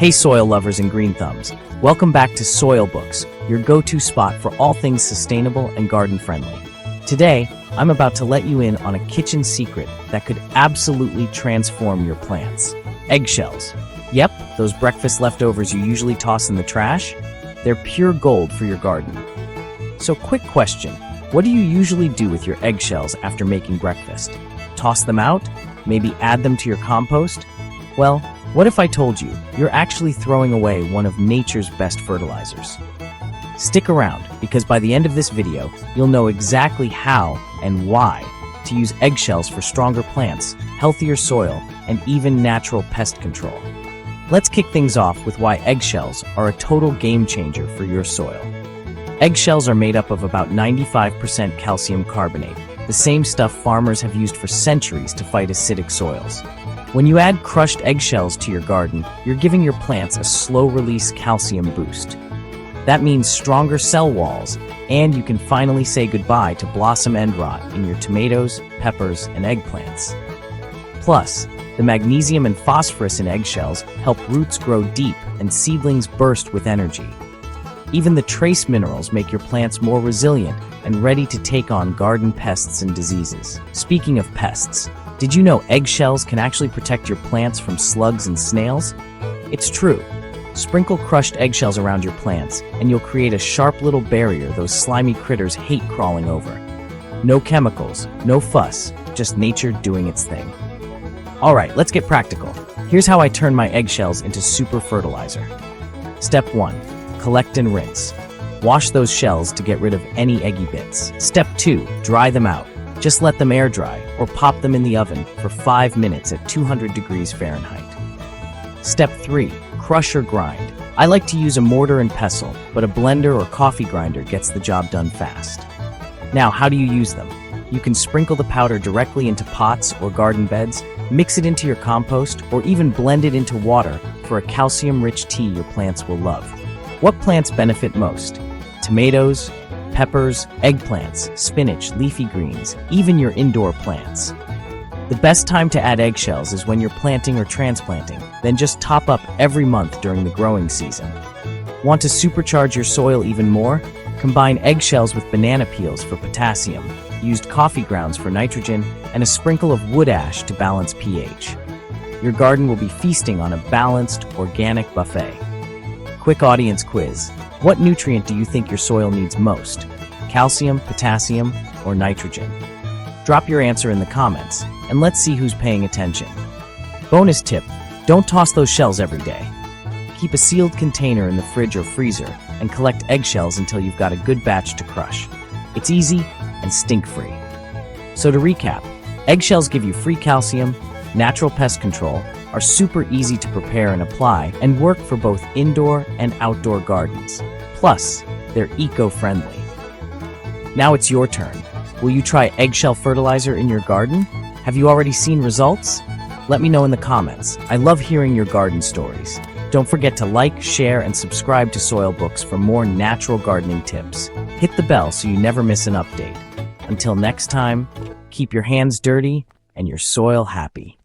Hey soil lovers and green thumbs, welcome back to Soil Books, your go-to spot for all things sustainable and garden-friendly. Today, I'm about to let you in on a kitchen secret that could absolutely transform your plants. Eggshells. Yep, those breakfast leftovers you usually toss in the trash? They're pure gold for your garden. So quick question, what do you usually do with your eggshells after making breakfast? Toss them out? Maybe add them to your compost? Well, what if I told you you're actually throwing away one of nature's best fertilizers? Stick around, because by the end of this video, you'll know exactly how and why to use eggshells for stronger plants, healthier soil, and even natural pest control. Let's kick things off with why eggshells are a total game changer for your soil. Eggshells are made up of about 95% calcium carbonate, the same stuff farmers have used for centuries to fight acidic soils. When you add crushed eggshells to your garden, you're giving your plants a slow-release calcium boost. That means stronger cell walls, and you can finally say goodbye to blossom end rot in your tomatoes, peppers, and eggplants. Plus, the magnesium and phosphorus in eggshells help roots grow deep and seedlings burst with energy. Even the trace minerals make your plants more resilient and ready to take on garden pests and diseases. Speaking of pests, did you know eggshells can actually protect your plants from slugs and snails? It's true. Sprinkle crushed eggshells around your plants, and you'll create a sharp little barrier those slimy critters hate crawling over. No chemicals, no fuss, just nature doing its thing. Alright, let's get practical. Here's how I turn my eggshells into super fertilizer. Step 1. Collect and rinse. Wash those shells to get rid of any eggy bits. Step 2. Dry them out. Just let them air dry or pop them in the oven for 5 minutes at 200 degrees Fahrenheit. Step 3. Crush or grind. I like to use a mortar and pestle, but a blender or coffee grinder gets the job done fast. Now, how do you use them? You can sprinkle the powder directly into pots or garden beds, mix it into your compost, or even blend it into water for a calcium-rich tea your plants will love. What plants benefit most? Tomatoes, peppers, eggplants, spinach, leafy greens, even your indoor plants. The best time to add eggshells is when you're planting or transplanting, then just top up every month during the growing season. Want to supercharge your soil even more? Combine eggshells with banana peels for potassium, used coffee grounds for nitrogen, and a sprinkle of wood ash to balance pH. Your garden will be feasting on a balanced, organic buffet. Quick audience quiz. What nutrient do you think your soil needs most? Calcium, potassium, or nitrogen? Drop your answer in the comments, and let's see who's paying attention. Bonus tip, don't toss those shells every day. Keep a sealed container in the fridge or freezer, and collect eggshells until you've got a good batch to crush. It's easy and stink-free. So to recap, eggshells give you free calcium, natural pest control, are super easy to prepare and apply, and work for both indoor and outdoor gardens. Plus, they're eco-friendly. Now it's your turn. Will you try eggshell fertilizer in your garden? Have you already seen results? Let me know in the comments. I love hearing your garden stories. Don't forget to like, share, and subscribe to Soil Books for more natural gardening tips. Hit the bell so you never miss an update. Until next time, keep your hands dirty and your soil happy.